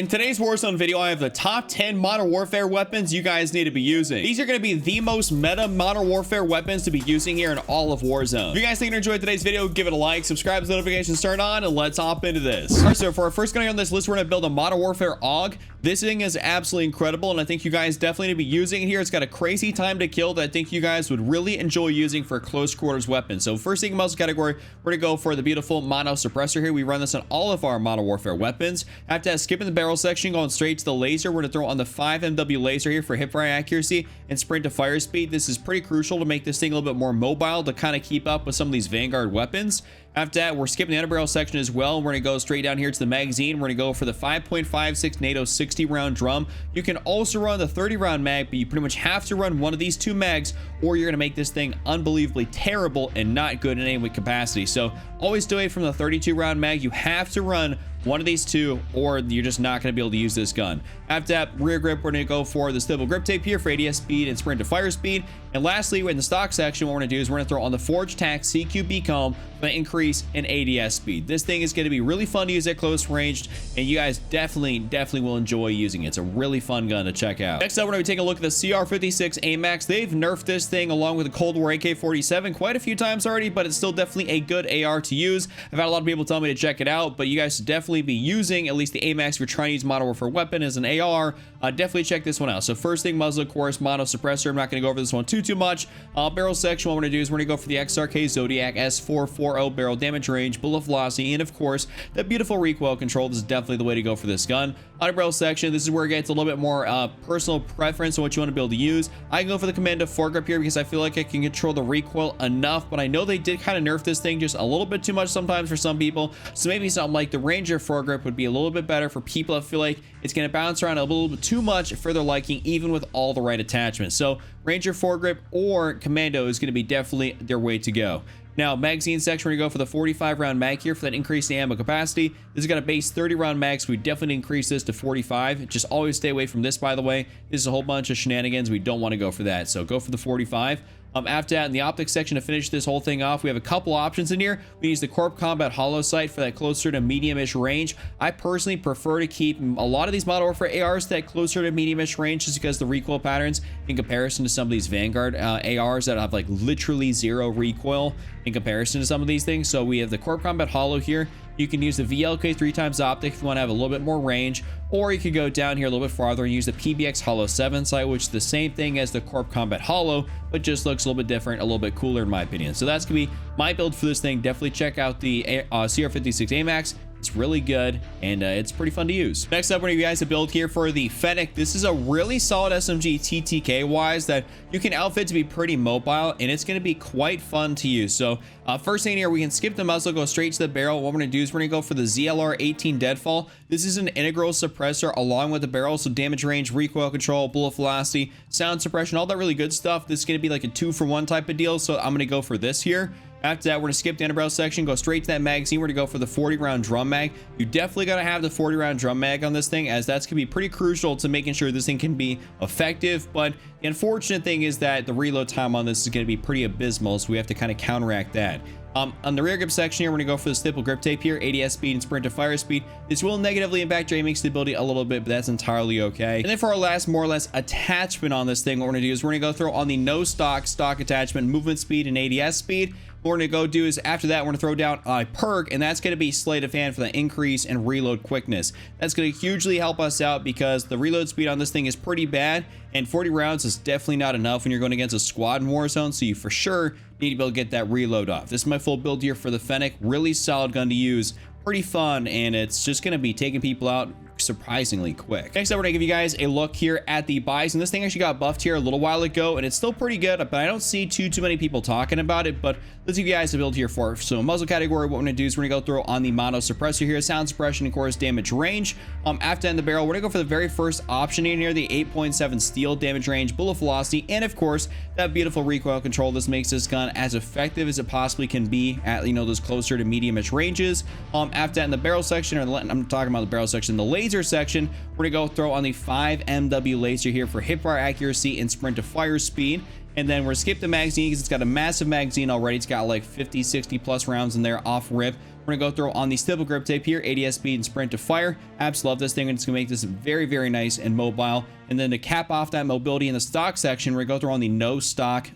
In today's Warzone video, I have the top 10 Modern Warfare weapons you guys need to be using. These are going to be the most meta Modern Warfare weapons to be using here in all of Warzone. If you guys think you enjoyed today's video, give it a like, subscribe with notifications turned on, and let's hop into this. All right, so for our first gun on this list, we're going to build a Modern Warfare AUG. This thing is absolutely incredible, and I think you guys definitely need to be using it here. It's got a crazy time to kill that I think you guys would really enjoy using for a close quarters weapon. So first thing in muzzle category, we're going to go for the beautiful mono suppressor here. We run this on all of our Modern Warfare weapons. After that, skipping the barrel section, going straight to the laser, we're going to throw on the 5 MW laser here for hipfire accuracy and sprint to fire speed. This is pretty crucial to make this thing a little bit more mobile to kind of keep up with some of these Vanguard weapons. After that, we're skipping the underbarrel section as well. We're going to go straight down here to the magazine. We're going to go for the 5.56 NATO 60 round drum. You can also run the 30 round mag, but you pretty much have to run one of these two mags or you're going to make this thing unbelievably terrible and not good in any capacity. So always stay away from the 32 round mag. You have to run one of these two or you're just not going to be able to use this gun. After that, rear grip, we're going to go for the stable grip tape here for ADS speed and sprint to fire speed. And lastly, in the stock section, what we're going to do is we're going to throw on the Forge Tac CQB comb for an increase in ADS speed. This thing is going to be really fun to use at close range, and you guys definitely will enjoy using it. It's a really fun gun to check out. Next up, we're going to be taking a look at the CR56 AMAX. They've nerfed this thing along with the Cold War AK-47 quite a few times already, but it's still definitely a good AR to use. I've had a lot of people tell me to check it out, but you guys should definitely be using at least the AMAX if you're trying to use Modern Warfare weapon as an AR. Definitely check this one out. So first thing, muzzle, of course, mono suppressor. I'm not going to go over this one too much. Barrel section, what we're going to do is we're going to go for the XRK Zodiac S440 barrel damage range, bullet velocity, and of course, that beautiful recoil control. This is definitely the way to go for this gun. Underbarrel section, this is where it gets a little bit more personal preference on what you want to be able to use. I can go for the Commando foregrip here because I feel like I can control the recoil enough, but I know they did kind of nerf this thing just a little bit too much sometimes for some people. So maybe something like the Ranger foregrip would be a little bit better for people that feel like it's going to bounce around a little bit too much for their liking, even with all the right attachments. So Ranger foregrip or Commando is going to be definitely their way to go. Now, magazine section, we're going to go for the 45 round mag here for that increased ammo capacity. This has got a base 30 round mag, so we definitely increase this to 45. Just always stay away from this, by the way. This is a whole bunch of shenanigans. We don't want to go for that, so go for the 45. After that, in the optics section, to finish this whole thing off, we have a couple options in here. We use the Corp Combat Hollow Sight for that closer to medium-ish range. I personally prefer to keep a lot of these Modern Warfare ARs to that closer to medium-ish range just because the recoil patterns in comparison to some of these Vanguard ARs that have like literally zero recoil in comparison to some of these things. So we have the Corp Combat Hollow here. You can use the VLK 3x optic if you want to have a little bit more range, or you could go down here a little bit farther and use the PBX Hollow 7 sight, which is the same thing as the Corp Combat Hollow, but just looks a little bit different, a little bit cooler in my opinion. So that's gonna be my build for this thing. Definitely check out the CR56 AMAX. It's really good and it's pretty fun to use. Next up, we're gonna give you guys a build here for the Fennec. This is a really solid SMG TTK wise that you can outfit to be pretty mobile, and it's gonna be quite fun to use. So first thing here, we can skip the muzzle, go straight to the barrel. What we're gonna do is we're gonna go for the ZLR 18 Deadfall. This is an integral suppressor along with the barrel, so damage range, recoil control, bullet velocity, sound suppression, all that really good stuff. This is gonna be like a 2-for-1 type of deal, so I'm gonna go for this here. After that, we're going to skip the underbarrel section, go straight to that magazine. We're going to go for the 40 round drum mag. You definitely got to have the 40 round drum mag on this thing, as that's going to be pretty crucial to making sure this thing can be effective. But the unfortunate thing is that the reload time on this is going to be pretty abysmal, so we have to kind of counteract that. On the rear grip section here, we're going to go for the stipple grip tape here, ADS speed and sprint to fire speed. This will negatively impact your aiming stability a little bit, but that's entirely okay. And then for our last, more or less, attachment on this thing, what we're going to do is we're going to go throw on the no stock attachment, movement speed and ADS speed. What we're going to go do is after that, we're going to throw down a perk, and that's going to be sleight of hand for the increase in reload quickness. That's going to hugely help us out because the reload speed on this thing is pretty bad, and 40 rounds is definitely not enough when you're going against a squad in Warzone, so you for sure need to be able to get that reload off. This is my full build here for the Fennec. Really solid gun to use, pretty fun, and it's just going to be taking people out surprisingly quick. Next up, we're gonna give you guys a look here at the Bison. This thing actually got buffed here a little while ago, and it's still pretty good, but I don't see too many people talking about it. But let's give you guys a build here for it. So muzzle category, what we're gonna do is we're gonna go through on the mono suppressor here, sound suppression, of course, damage range. After that, in the barrel, we're gonna go for the very first option in here, the 8.7 steel damage range, bullet velocity, and of course that beautiful recoil control. This makes this gun as effective as it possibly can be at, you know, those closer to medium-ish ranges. After that, in the barrel section, or I'm talking about the barrel section, the laser section, we're gonna go throw on the 5 MW laser here for hipfire accuracy and sprint to fire speed. And then we're gonna skip the magazine because it's got a massive magazine already. It's got like 50, 60 plus rounds in there off rip. We're gonna go through on the stipple grip tape here, ADS speed and sprint to fire. Absolutely love this thing, and it's gonna make this very, very nice and mobile. And then to cap off that mobility in the stock section, we're gonna go through on the no stock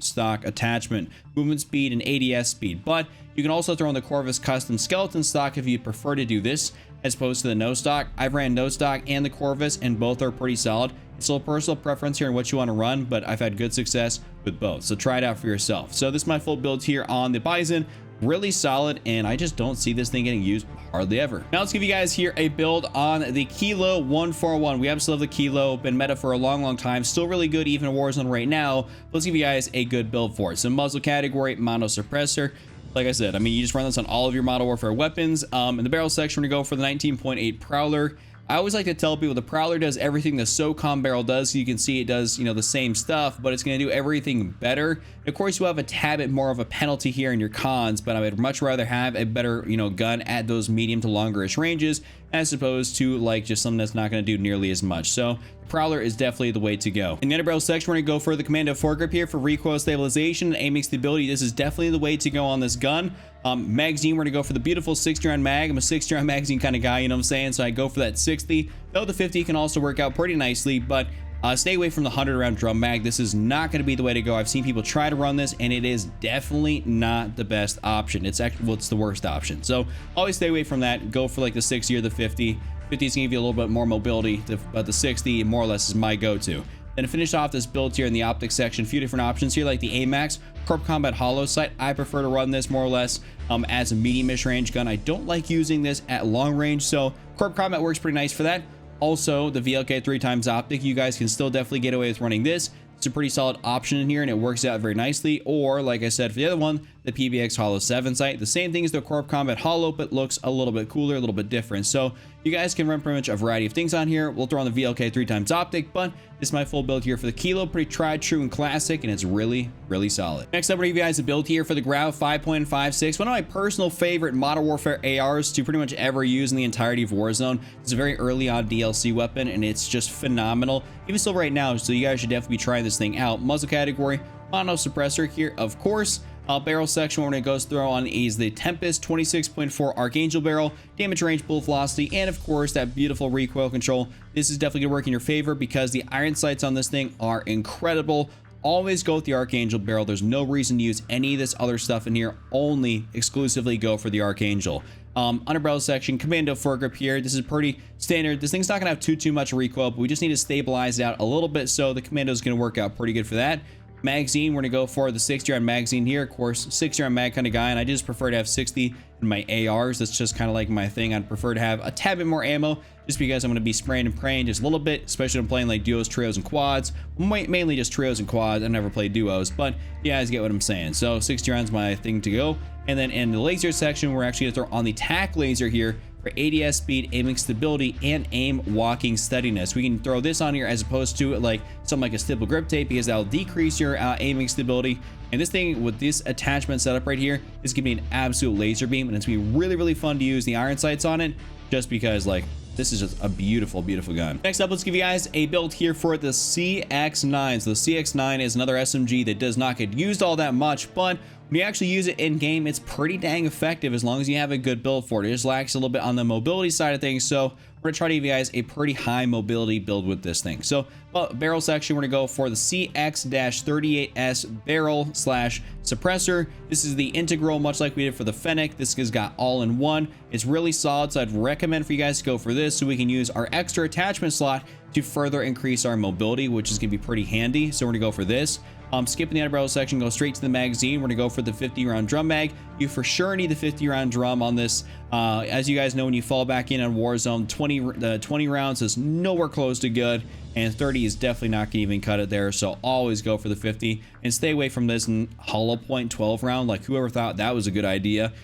attachment, movement speed and ADS speed. But you can also throw in the Corvus custom skeleton stock if you prefer to do this as opposed to the no stock. I've ran no stock and the Corvus, and both are pretty solid. It's a little personal preference here on what you want to run, but I've had good success with both, so try it out for yourself. So this is my full build here on the Bison. Really solid, and I just don't see this thing getting used hardly ever. Now let's give you guys here a build on the Kilo 141. We absolutely love the Kilo, been meta for a long time, still really good even in Warzone right now. Let's give you guys a good build for it. So muzzle category, mono suppressor. Like I said, I mean, you just run this on all of your Modern Warfare weapons. In the barrel section, we're gonna go for the 19.8 Prowler. I always like to tell people the Prowler does everything the SOCOM barrel does. So you can see it does, you know, the same stuff, but it's going to do everything better. Of course, you have a tad bit more of a penalty here in your cons, but I would much rather have a better, you know, gun at those medium to longerish ranges as opposed to like just something that's not going to do nearly as much. So the Prowler is definitely the way to go. In the underbarrel section, we're going to go for the Commando foregrip here for recoil stabilization and aiming stability. This is definitely the way to go on this gun. Magazine, we're gonna go for the beautiful 60 round mag. I'm a 60 round magazine kind of guy, you know what I'm saying? So I go for that 60, though the 50 can also work out pretty nicely, but stay away from the 100 round drum mag. This is not going to be the way to go. I've seen people try to run this, and it is definitely not the best option. It's actually, well, it's the worst option. So always stay away from that. Go for like the 60 or the 50. 50 is going to give you a little bit more mobility, but the 60 more or less is my go-to. Then to finish off this build here in the optics section, a few different options here, like the AMAX Corp Combat Hollow Sight. I prefer to run this more or less as a medium-ish range gun. I don't like using this at long range, so Corp Combat works pretty nice for that. Also, the VLK 3x optic, you guys can still definitely get away with running this. It's a pretty solid option in here, and it works out very nicely. Or, like I said, for the other one, the PBX Hollow 7 sight. The same thing as the Corp Combat Hollow, but looks a little bit cooler, a little bit different. So you guys can run pretty much a variety of things on here. We'll throw on the VLK 3x optic, but this is my full build here for the Kilo. Pretty tried, true, and classic, and it's really, really solid. Next up, we're gonna give you guys a build here for the Grou 5.56. One of my personal favorite Modern Warfare ARs to pretty much ever use in the entirety of Warzone. It's a very early on DLC weapon, and it's just phenomenal. Even still right now, so you guys should definitely be trying this thing out. Muzzle category, mono suppressor here, of course. Barrel section, we're going to go through on is the Tempest 26.4 Archangel barrel, damage range, bullet velocity, and of course that beautiful recoil control. This is definitely going to work in your favor because the iron sights on this thing are incredible. Always go with the Archangel barrel. There's no reason to use any of this other stuff in here. Only exclusively go for the Archangel. Underbarrel section, Commando foregrip here. This is pretty standard. This thing's not going to have too much recoil, but we just need to stabilize it out a little bit, so the Commando is going to work out pretty good for that. Magazine, we're gonna go for the 60 round magazine here. Of course, 60 round mag kind of guy, and I just prefer to have 60 in my ARs. That's just kind of like my thing. I'd prefer to have a tad bit more ammo just because I'm gonna be spraying and praying just a little bit, especially when I'm playing like duos, trios, and quads. Mainly just trios and quads. I never play duos, but you guys get what I'm saying. So 60 rounds my thing to go. And then in the laser section, we're actually gonna throw on the TAC laser here for ADS speed, aiming stability, and aim walking steadiness. We can throw this on here as opposed to like something like a stipple grip tape because that'll decrease your aiming stability. And this thing with this attachment setup right here is gonna be an absolute laser beam, and it's gonna be really, really fun to use the iron sights on it just because like this is just a beautiful, beautiful gun. Next up, let's give you guys a build here for the CX9. So the CX9 is another SMG that does not get used all that much, but when you actually use it in game, it's pretty dang effective as long as you have a good build for it. It just lacks a little bit on the mobility side of things, so we're gonna try to give you guys a pretty high mobility build with this thing. So barrel section, we're gonna go for the CX-38S barrel slash suppressor. This is the integral, much like we did for the Fennec. This has got all in one. It's really solid, so I'd recommend for you guys to go for this so we can use our extra attachment slot to further increase our mobility, which is gonna be pretty handy. So we're gonna go for this. Skipping the underbarrel section, go straight to the magazine. We're gonna go for the 50 round drum mag. You for sure need the 50 round drum on this. As you guys know, when you fall back in on Warzone, 20 rounds is nowhere close to good, and 30 is definitely not gonna even cut it there. So always go for the 50 and stay away from this hollow point 12 round. Like whoever thought that was a good idea,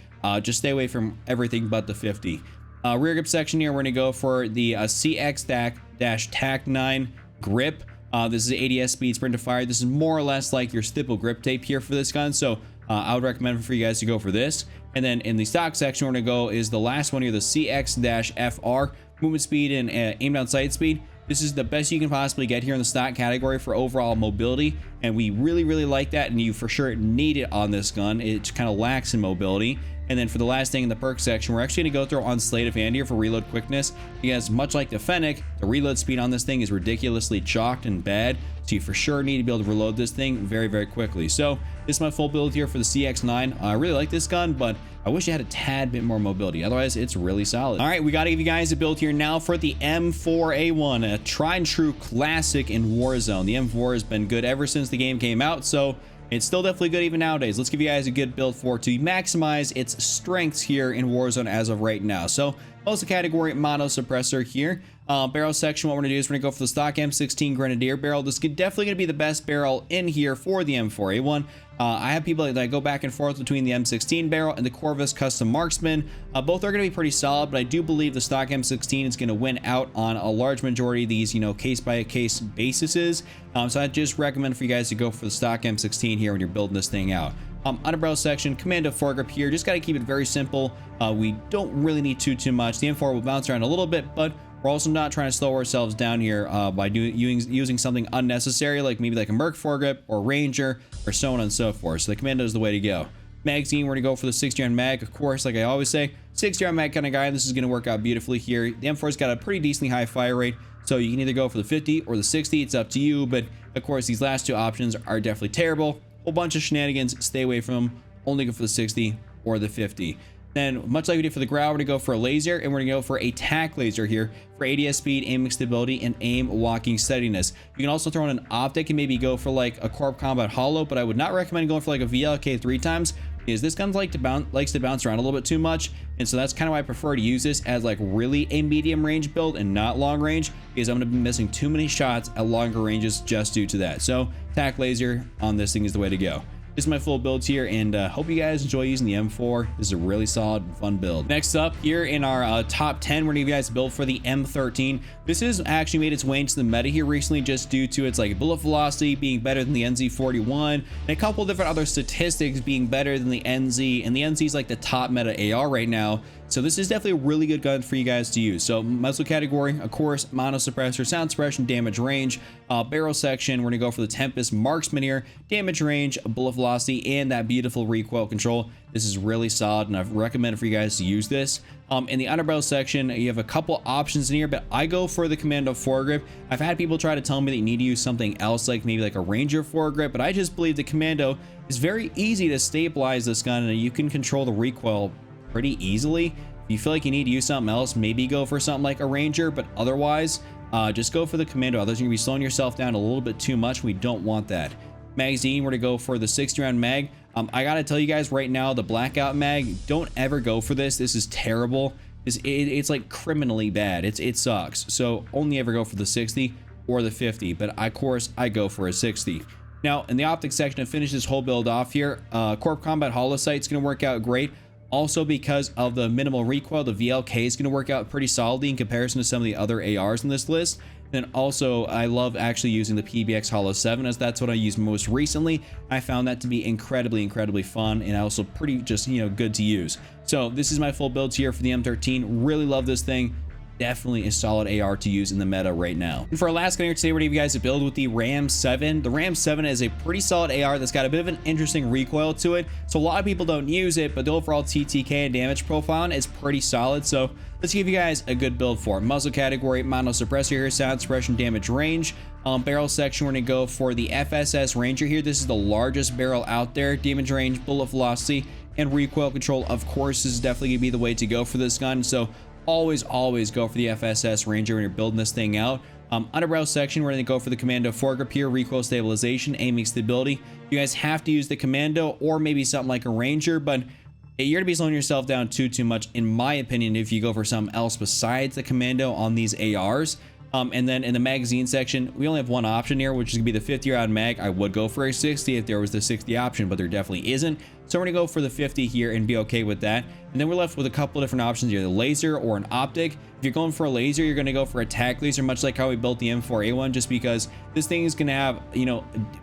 just stay away from everything but the 50. Rear grip section here, we're gonna go for the CX-TAC-9 grip. This is ADS speed, sprint to fire. This is more or less like your stipple grip tape here for this gun, so I would recommend for you guys to go for this. And then in the stock section, we're gonna go is the last one here, the CX-FR, movement speed and aim down sight speed. This is the best you can possibly get here in the stock category for overall mobility, and we really, really like that, and you for sure need it on this gun. It kind of lacks in mobility. And then for the last thing in the perk section, we're actually going to go through on Sleight of Hand here for reload quickness, because much like the Fennec, the reload speed on this thing is ridiculously chalked and bad. So you for sure need to be able to reload this thing very, very quickly. So this is my full build here for the CX-9. I really like this gun, but I wish it had a tad bit more mobility. Otherwise, it's really solid. All right, we got to give you guys a build here now for the M4A1, a tried and true classic in Warzone. The M4 has been good ever since the game came out, so it's still definitely good even nowadays. Let's give you guys a good build for it to maximize its strengths here in Warzone as of right now. So most of the category mono suppressor here. Barrel section, what we're gonna do is we're gonna go for the stock M16 Grenadier barrel. This is definitely gonna be the best barrel in here for the M4A1. I have people that go back and forth between the M16 barrel and the Corvus Custom Marksman. Both are going to be pretty solid, but I do believe the stock M16 is going to win out on a large majority of these, case by case bases. So I just recommend for you guys to go for the stock M16 here when you're building this thing out. Underbarrel section, commando foregrip here. Just got to keep it very simple. We don't really need too much. The M4 will bounce around a little bit, but we're also not trying to slow ourselves down here by using something unnecessary, like maybe like a Merc foregrip or Ranger or so on and so forth. So the commando is the way to go. Magazine, we're gonna go for the 60-round mag. Of course, like I always say, 60-round mag kind of guy. This is gonna work out beautifully here. The M4's got a pretty decently high fire rate, so you can either go for the 50 or the 60. It's up to you, but of course, these last two options are definitely terrible. Whole bunch of shenanigans. Stay away from them. Only go for the 60 or the 50. Then, much like we did for the Grou, we're going to go for a laser, and we're going to go for a tack laser here for ADS speed, aiming stability, and aim walking steadiness. You can also throw in an optic and maybe go for like a Corp Combat Hollow, but I would not recommend going for like a VLK 3 times, because this gun likes to bounce around a little bit too much, and so that's kind of why I prefer to use this as like really a medium range build and not long range, because I'm going to be missing too many shots at longer ranges just due to that. So, tack laser on this thing is the way to go. This is my full builds here, and hope you guys enjoy using the M4. This is a really solid, fun build. Next up here in our top 10, we're gonna give you guys a build for the M13. This has actually made its way into the meta here recently, just due to its like bullet velocity being better than the NZ41, and a couple different other statistics being better than the NZ. And the NZ is like the top meta AR right now. So this is definitely a really good gun for you guys to use. So muzzle category, of course, mono suppressor, sound suppression, damage range. Barrel section, we're gonna go for the Tempest Marksman here. Damage range, bullet velocity, and that beautiful recoil control. This is really solid, and I've recommended for you guys to use this. In the underbarrel section, you have a couple options in here, but I go for the commando foregrip. I've had people try to tell me that you need to use something else, like maybe like a Ranger foregrip, but I just believe the commando is very easy to stabilize this gun, and you can control the recoil pretty easily. If you feel like you need to use something else, maybe go for something like a Ranger, but otherwise, just go for the commando. Otherwise, you're gonna be slowing yourself down a little bit too much. We don't want that. Magazine, we're to go for the 60-round mag. I gotta tell you guys right now, the blackout mag, don't ever go for this. This is terrible. It's like criminally bad. It sucks. So only ever go for the 60 or the 50, but of course I go for a 60. Now in the optics section, to finish this whole build off here, Corp Combat Hollow Sight is gonna work out great. Also, because of the minimal recoil, the VLK is going to work out pretty solidly in comparison to some of the other ARs in this list. And also, I love actually using the PBX Hollow 7, as that's what I used most recently. I found that to be incredibly fun, and also pretty just, good to use. So this is my full builds here for the M13. Really love this thing. Definitely a solid AR to use in the meta right now. And for our last gun here today, we're gonna give you guys a build with the Ram 7. The Ram 7 is a pretty solid AR that's got a bit of an interesting recoil to it. So a lot of people don't use it, but the overall TTK and damage profile is pretty solid. So let's give you guys a good build for it. Muzzle category, mono suppressor here, sound suppression, damage range. Barrel section, we're gonna go for the FSS Ranger here. This is the largest barrel out there. Damage range, bullet velocity, and recoil control. Of course, this is definitely gonna be the way to go for this gun. So always go for the FSS Ranger when you're building this thing out. Underbarrel section, we're going to go for the commando foregrip here, recoil stabilization, aiming stability. You guys have to use the commando or maybe something like a Ranger, but you're going to be slowing yourself down too much, in my opinion, if you go for something else besides the commando on these ARs. And then in the magazine section, we only have one option here, which is gonna be the 50-round mag. I would go for a 60 if there was the 60 option, but there definitely isn't. So we're gonna go for the 50 here and be okay with that. And then we're left with a couple different options, either laser or an optic. If you're going for a laser, you're gonna go for a tack laser, much like how we built the M4A1, just because this thing is gonna have,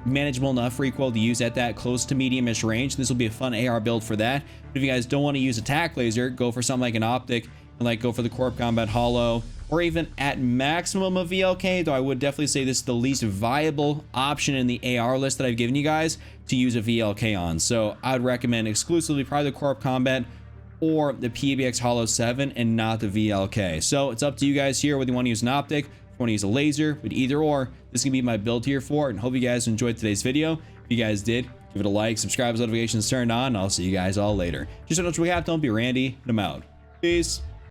manageable enough recoil to use at that close to medium-ish range. This will be a fun AR build for that. But if you guys don't want to use a tack laser, go for something like an optic, and like go for the Corp Combat Hollow, or even at maximum of VLK, though I would definitely say this is the least viable option in the AR list that I've given you guys to use a VLK on. So I'd recommend exclusively probably the Corp Combat or the PBX Holo 7 and not the VLK. So it's up to you guys here whether you want to use an optic, if you want to use a laser, but either or, this can be my build here for it. And hope you guys enjoyed today's video. If you guys did, give it a like, subscribe, notifications turned on, and I'll see you guys all later. Just so much we have, don't be Randy, and I'm out. Peace.